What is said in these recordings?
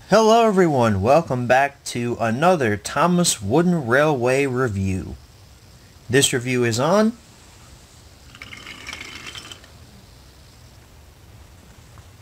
Hello everyone, welcome back to another Thomas Wooden Railway review. This review is on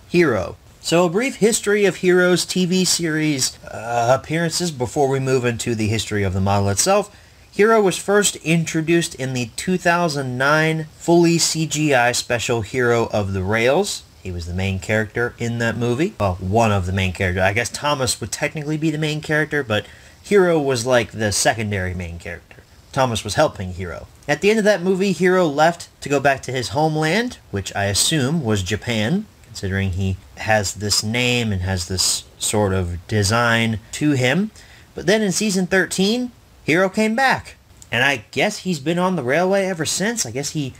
Hiro. So a brief history of Hiro's TV series appearances before we move into the history of the model itself. Hiro was first introduced in the 2009 fully CGI special Hero of the Rails. He was the main character in that movie. Well, one of the main characters. I guess Thomas would technically be the main character, but Hiro was like the secondary main character. Thomas was helping Hiro. At the end of that movie, Hiro left to go back to his homeland, which I assume was Japan, considering he has this name and has this sort of design to him. But then in season 13, Hiro came back. And I guess he's been on the railway ever since. I guess he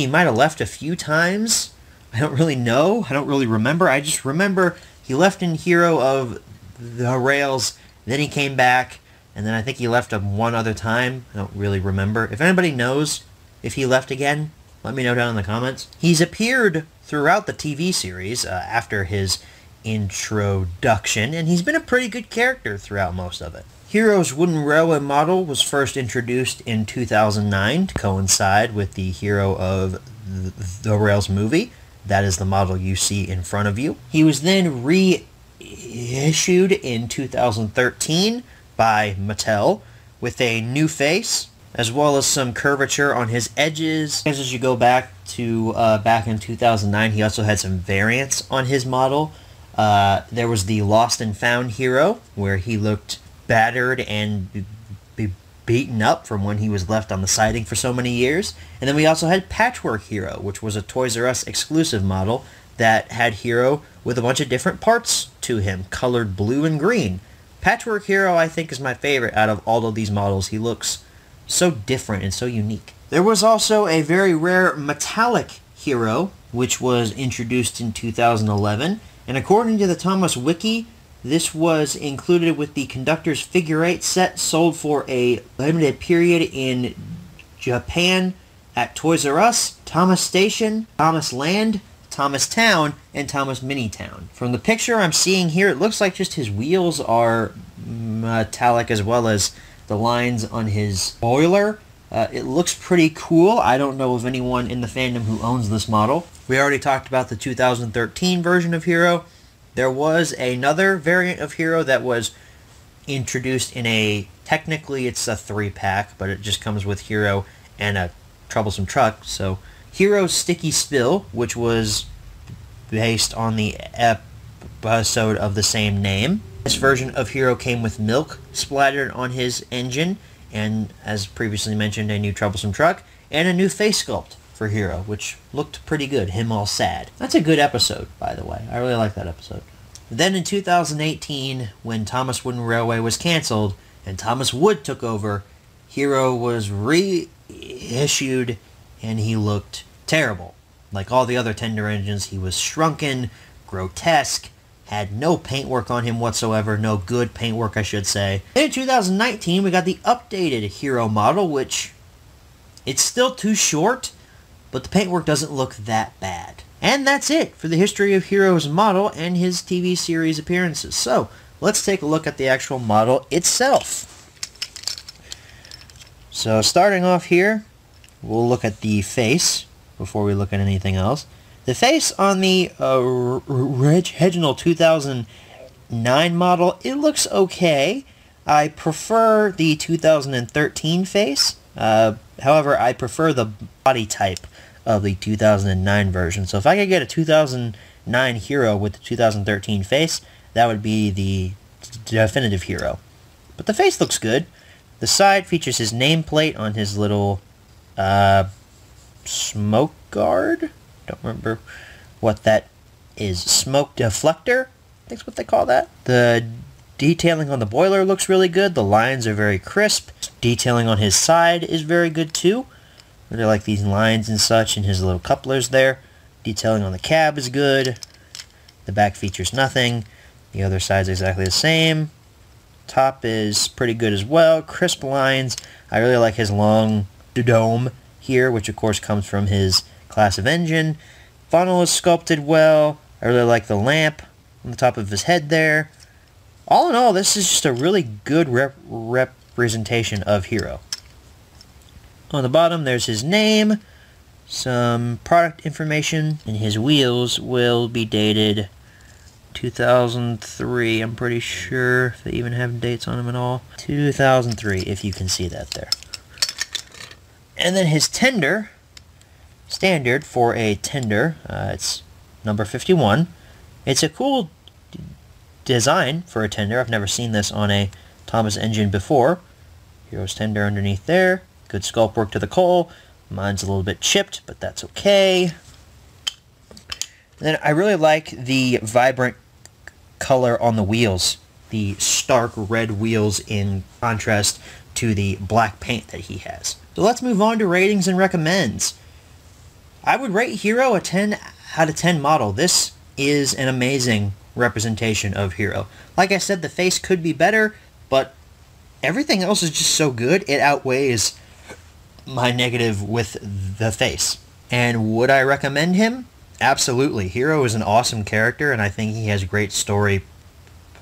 might have left a few times. I don't really know. I don't really remember. I just remember he left in Hero of the Rails, then he came back, and then I think he left one other time. I don't really remember. If anybody knows if he left again, let me know down in the comments. He's appeared throughout the TV series after his introduction, and he's been a pretty good character throughout most of it. Hiro's wooden railway model was first introduced in 2009 to coincide with the Hero of the Rails movie. That is the model you see in front of you. He was then reissued in 2013 by Mattel with a new face, as well as some curvature on his edges. As you go back to back in 2009, he also had some variants on his model. There was the Lost and Found Hero, where he looked battered and beaten up from when he was left on the siding for so many years. And then we also had Patchwork Hero, which was a Toys R Us exclusive model that had Hiro with a bunch of different parts to him, colored blue and green. Patchwork Hero, I think, is my favorite out of all of these models. He looks so different and so unique. There was also a very rare metallic Hero, which was introduced in 2011. And according to the Thomas Wiki, this was included with the Conductor's Figure 8 set sold for a limited period in Japan at Toys R Us, Thomas Station, Thomas Land, Thomas Town, and Thomas Mini Town. From the picture I'm seeing here, it looks like just his wheels are metallic as well as the lines on his boiler. It looks pretty cool. I don't know of anyone in the fandom who owns this model. We already talked about the 2013 version of Hiro. There was another variant of Hiro that was introduced in a, technically it's a 3-pack, but it just comes with Hiro and a troublesome truck. So Hiro's Sticky Spill, which was based on the episode of the same name. This version of Hiro came with milk splattered on his engine, and as previously mentioned, a new troublesome truck, and a new face sculpt for Hiro, which looked pretty good, him all sad. That's a good episode, by the way. I really like that episode. Then in 2018, when Thomas Wooden Railway was canceled and Thomas Wood took over, Hiro was reissued and he looked terrible. Like all the other tender engines, he was shrunken, grotesque, had no paintwork on him whatsoever, no good paintwork I should say. Then in 2019, we got the updated Hiro model, which it's still too short, but the paintwork doesn't look that bad. And that's it for the history of Hiro's model and his TV series appearances. So, let's take a look at the actual model itself. So, starting off here, we'll look at the face before we look at anything else. The face on the original 2009 model, it looks okay. I prefer the 2013 face. However, I prefer the body type of the 2009 version. So if I could get a 2009 Hiro with the 2013 face, that would be the definitive Hiro. But the face looks good. The side features his nameplate on his little smoke guard. Don't remember what that is. Smoke deflector? I think that's what they call that. The detailing on the boiler looks really good. The lines are very crisp. Detailing on his side is very good too. Really like these lines and such and his little couplers there. Detailing on the cab is good. The back features nothing. The other side's exactly the same. Top is pretty good as well. Crisp lines. I really like his long dome here, which of course comes from his class of engine. Funnel is sculpted well. I really like the lamp. on the top of his head there. All in all, this is just a really good representation of Hiro. On the bottom, there's his name, some product information, and his wheels will be dated 2003. I'm pretty sure if they even have dates on them at all. 2003, if you can see that there. And then his tender, standard for a tender, it's number 51. It's a cool design for a tender. I've never seen this on a Thomas engine before. Hiro's tender underneath there. Good sculpt work to the coal. Mine's a little bit chipped, but that's okay. Then I really like the vibrant color on the wheels. The stark red wheels in contrast to the black paint that he has. So let's move on to ratings and recommends. I would rate Hiro a 10 out of 10 model. This is an amazing representation of Hiro. Like I said, the face could be better, but everything else is just so good, it outweighs my negative with the face. And would I recommend him? Absolutely. Hiro is an awesome character, and I think he has great story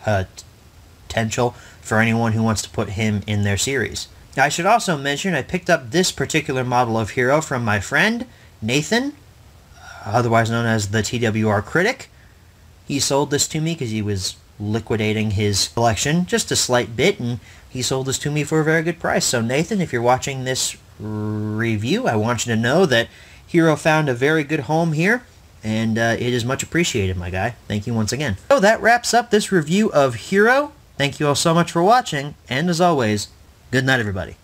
potential for anyone who wants to put him in their series. Now, I should also mention I picked up this particular model of Hiro from my friend, Nathan, otherwise known as the TWR Critic. He sold this to me because he was liquidating his collection just a slight bit, and he sold this to me for a very good price. So Nathan, if you're watching this review, I want you to know that Hiro found a very good home here, and it is much appreciated, my guy. Thank you once again. So that wraps up this review of Hiro. Thank you all so much for watching, and as always, good night, everybody.